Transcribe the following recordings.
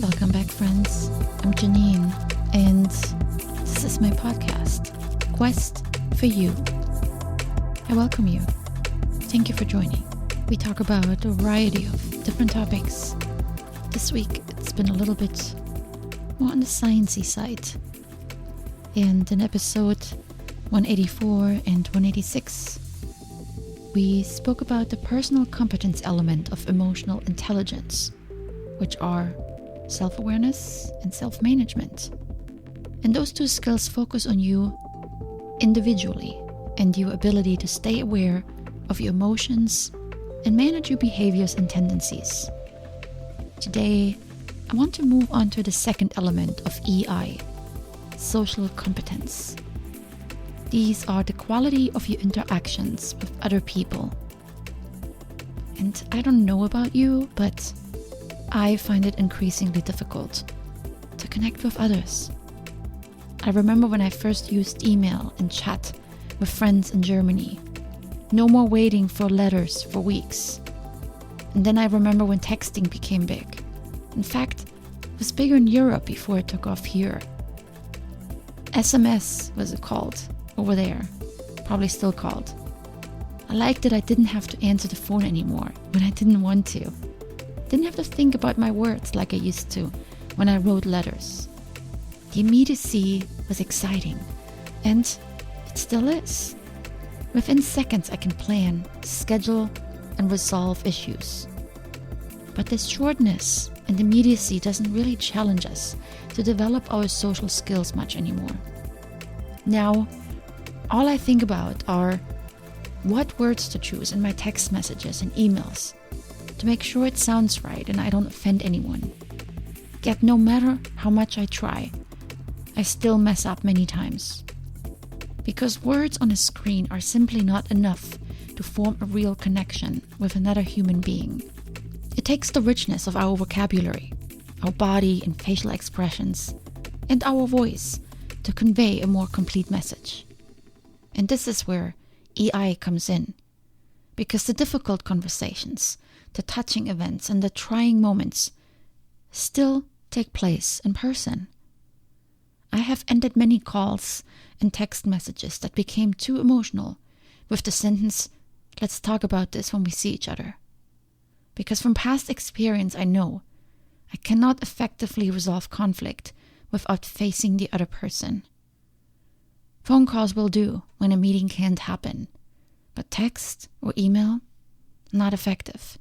Welcome back, friends. I'm Janine, and this is my podcast, Quest for You. I welcome you. Thank you for joining. We talk about a variety of different topics. This week, it's been a little bit more on the sciencey side. And in episode 184 and 186, we spoke about the personal competence element of emotional intelligence, which are self-awareness and self-management. And those two skills focus on you individually and your ability to stay aware of your emotions and manage your behaviors and tendencies. Today, I want to move on to the second element of EI, social competence. These are the quality of your interactions with other people. And I don't know about you, but I find it increasingly difficult to connect with others. I remember when I first used email and chat with friends in Germany. No more waiting for letters for weeks. And then I remember when texting became big. In fact, it was bigger in Europe before it took off here. SMS was it called over there. Probably still called. I liked that I didn't have to answer the phone anymore when I didn't want to. Didn't have to think about my words like I used to when I wrote letters. The immediacy was exciting, and it still is. Within seconds I can plan, schedule, and resolve issues. But this shortness and immediacy doesn't really challenge us to develop our social skills much anymore. Now, all I think about are what words to choose in my text messages and emails to make sure it sounds right and I don't offend anyone. Yet no matter how much I try, I still mess up many times. Because words on a screen are simply not enough to form a real connection with another human being. It takes the richness of our vocabulary, our body and facial expressions, and our voice to convey a more complete message. And this is where EI comes in. Because the difficult conversations, the touching events, and the trying moments still take place in person. I have ended many calls and text messages that became too emotional with the sentence, "Let's talk about this when we see each other." Because from past experience I know I cannot effectively resolve conflict without facing the other person. Phone calls will do when a meeting can't happen, but text or email, not effective.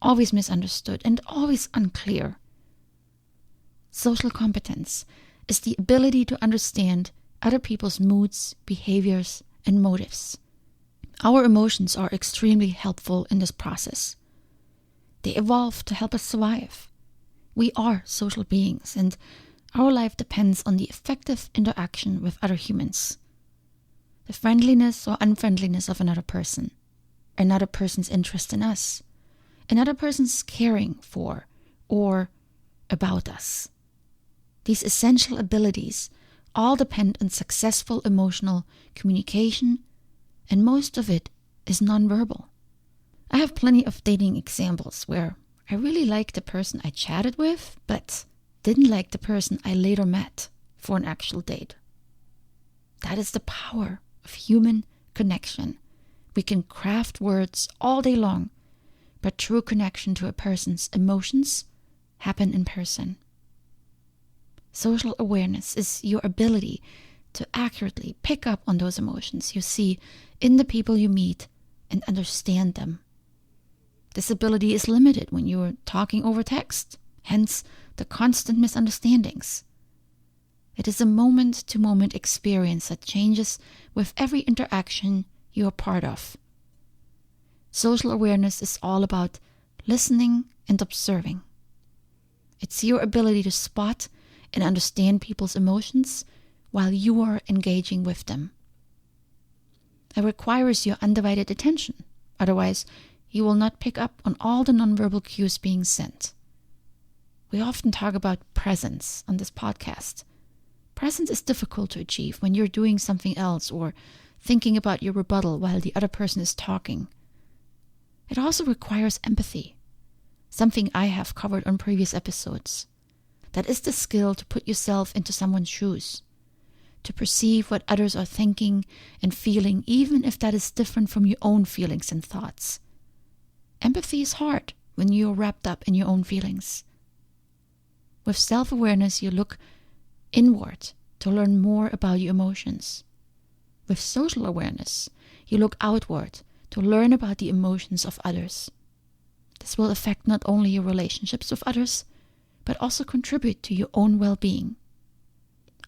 Always misunderstood and always unclear. Social competence is the ability to understand other people's moods, behaviors, and motives. Our emotions are extremely helpful in this process. They evolved to help us survive. We are social beings, and our life depends on the effective interaction with other humans. The friendliness or unfriendliness of another person's interest in us, another person's caring for or about us. These essential abilities all depend on successful emotional communication, and most of it is nonverbal. I have plenty of dating examples where I really liked the person I chatted with, but didn't like the person I later met for an actual date. That is the power of human connection. We can craft words all day long, but true connection to a person's emotions happen in person. Social awareness is your ability to accurately pick up on those emotions you see in the people you meet and understand them. This ability is limited when you are talking over text, hence the constant misunderstandings. It is a moment-to-moment experience that changes with every interaction you are part of. Social awareness is all about listening and observing. It's your ability to spot and understand people's emotions while you are engaging with them. It requires your undivided attention, otherwise you will not pick up on all the nonverbal cues being sent. We often talk about presence on this podcast. Presence is difficult to achieve when you're doing something else or thinking about your rebuttal while the other person is talking. It also requires empathy, something I have covered on previous episodes. That is the skill to put yourself into someone's shoes, to perceive what others are thinking and feeling, even if that is different from your own feelings and thoughts. Empathy is hard when you are wrapped up in your own feelings. With self-awareness, you look inward to learn more about your emotions. With social awareness, you look outward to learn about the emotions of others. This will affect not only your relationships with others, but also contribute to your own well-being.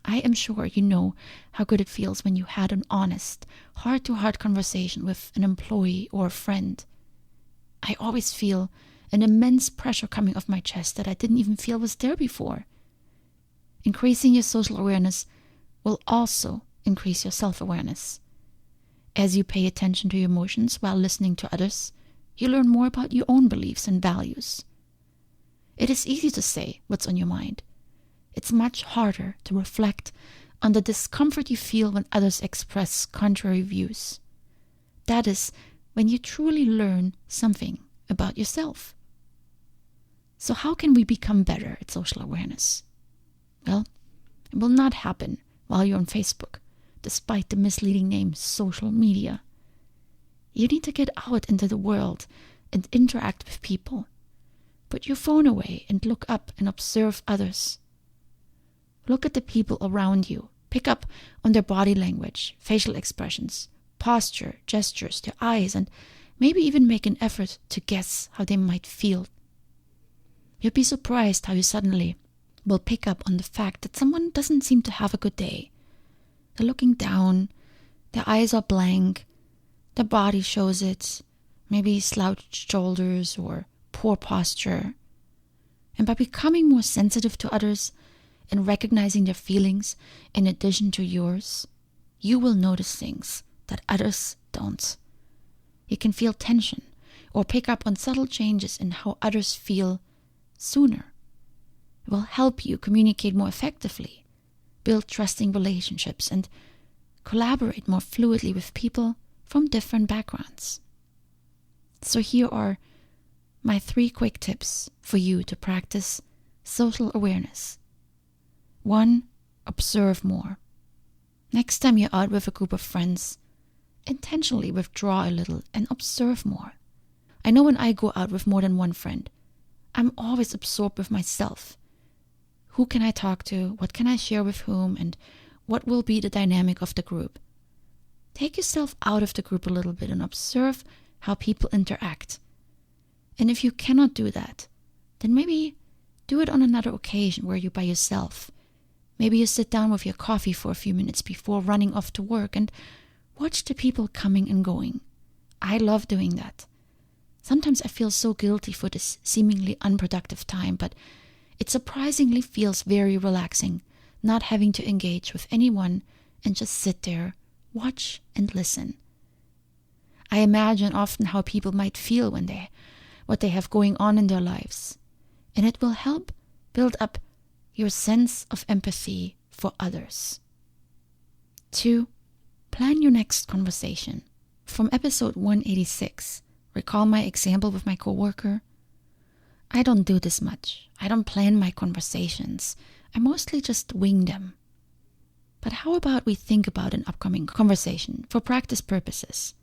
I am sure you know how good it feels when you had an honest, heart-to-heart conversation with an employee or a friend. I always feel an immense pressure coming off my chest that I didn't even feel was there before. Increasing your social awareness will also increase your self-awareness. As you pay attention to your emotions while listening to others, you learn more about your own beliefs and values. It is easy to say what's on your mind. It's much harder to reflect on the discomfort you feel when others express contrary views. That is when you truly learn something about yourself. So how can we become better at social awareness? Well, it will not happen while you're on Facebook, despite the misleading name social media. You need to get out into the world and interact with people. Put your phone away and look up and observe others. Look at the people around you. Pick up on their body language, facial expressions, posture, gestures, their eyes, and maybe even make an effort to guess how they might feel. You'll be surprised how you suddenly will pick up on the fact that someone doesn't seem to have a good day. They're looking down, their eyes are blank, their body shows it, maybe slouched shoulders or poor posture. And by becoming more sensitive to others and recognizing their feelings in addition to yours, you will notice things that others don't. You can feel tension or pick up on subtle changes in how others feel sooner. It will help you communicate more effectively, build trusting relationships, and collaborate more fluidly with people from different backgrounds. So here are my 3 quick tips for you to practice social awareness. 1. Observe more. Next time you're out with a group of friends, intentionally withdraw a little and observe more. I know when I go out with more than one friend, I'm always absorbed with myself. Who can I talk to? What can I share with whom? And what will be the dynamic of the group? Take yourself out of the group a little bit and observe how people interact. And if you cannot do that, then maybe do it on another occasion where you're by yourself. Maybe you sit down with your coffee for a few minutes before running off to work and watch the people coming and going. I love doing that. Sometimes I feel so guilty for this seemingly unproductive time, but it surprisingly feels very relaxing, not having to engage with anyone and just sit there, watch and listen. I imagine often how people might feel when what they have going on in their lives, and it will help build up your sense of empathy for others. 2. Plan your next conversation. From episode 186, recall my example with my coworker? I don't do this much. I don't plan my conversations. I mostly just wing them. But how about we think about an upcoming conversation for practice purposes?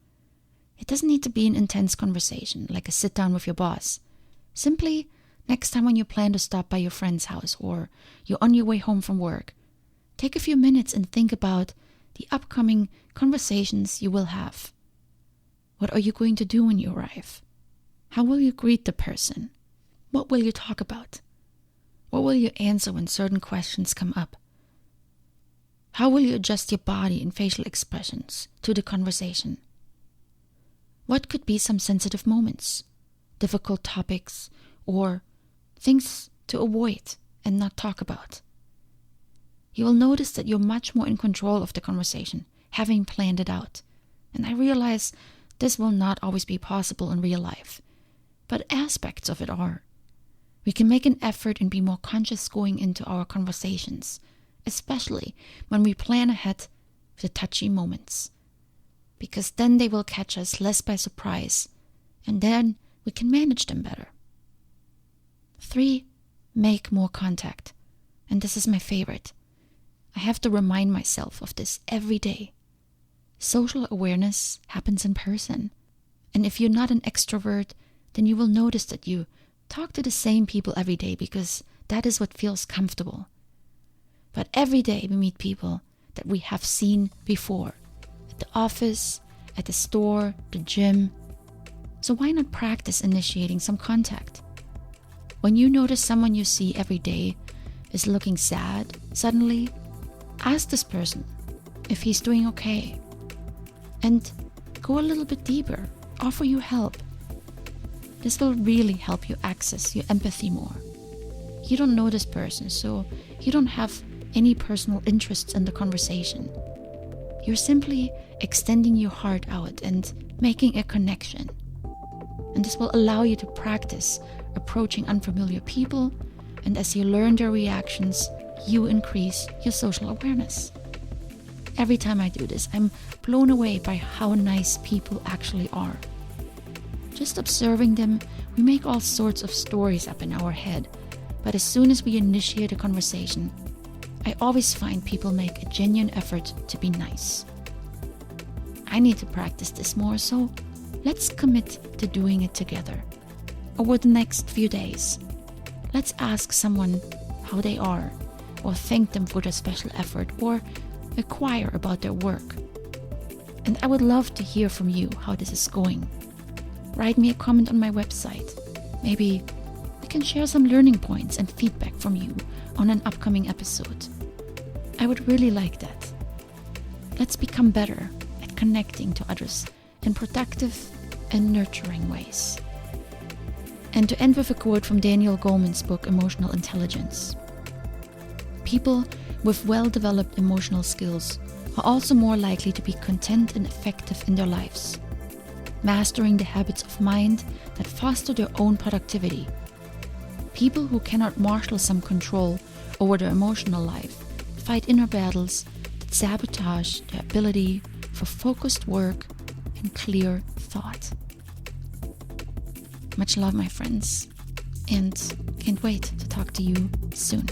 It doesn't need to be an intense conversation, like a sit down with your boss. Simply, next time when you plan to stop by your friend's house or you're on your way home from work, take a few minutes and think about the upcoming conversations you will have. What are you going to do when you arrive? How will you greet the person? What will you talk about? What will you answer when certain questions come up? How will you adjust your body and facial expressions to the conversation? What could be some sensitive moments, difficult topics, or things to avoid and not talk about? You will notice that you're much more in control of the conversation, having planned it out. And I realize this will not always be possible in real life, but aspects of it are. We can make an effort and be more conscious going into our conversations, especially when we plan ahead for the touchy moments, because then they will catch us less by surprise, and then we can manage them better. 3. Make more contact. And this is my favorite. I have to remind myself of this every day. Social awareness happens in person. And if you're not an extrovert, then you will notice that you talk to the same people every day because that is what feels comfortable. But every day we meet people that we have seen before. At the office, at the store, the gym. So why not practice initiating some contact? When you notice someone you see every day is looking sad, suddenly ask this person if he's doing okay. And go a little bit deeper. Offer you help. This will really help you access your empathy more. You don't know this person, so you don't have any personal interests in the conversation. You're simply extending your heart out and making a connection. And this will allow you to practice approaching unfamiliar people, and as you learn their reactions, you increase your social awareness. Every time I do this, I'm blown away by how nice people actually are. Just observing them, we make all sorts of stories up in our head, but as soon as we initiate a conversation, I always find people make a genuine effort to be nice. I need to practice this more, so let's commit to doing it together. Over the next few days, let's ask someone how they are, or thank them for their special effort, or inquire about their work. And I would love to hear from you how this is going. Write me a comment on my website. Maybe I can share some learning points and feedback from you on an upcoming episode. I would really like that. Let's become better at connecting to others in productive and nurturing ways. And to end with a quote from Daniel Goleman's book, Emotional Intelligence. People with well-developed emotional skills are also more likely to be content and effective in their lives, mastering the habits of mind that foster their own productivity. People who cannot marshal some control over their emotional life fight inner battles that sabotage their ability for focused work and clear thought. Much love, my friends, and can't wait to talk to you soon.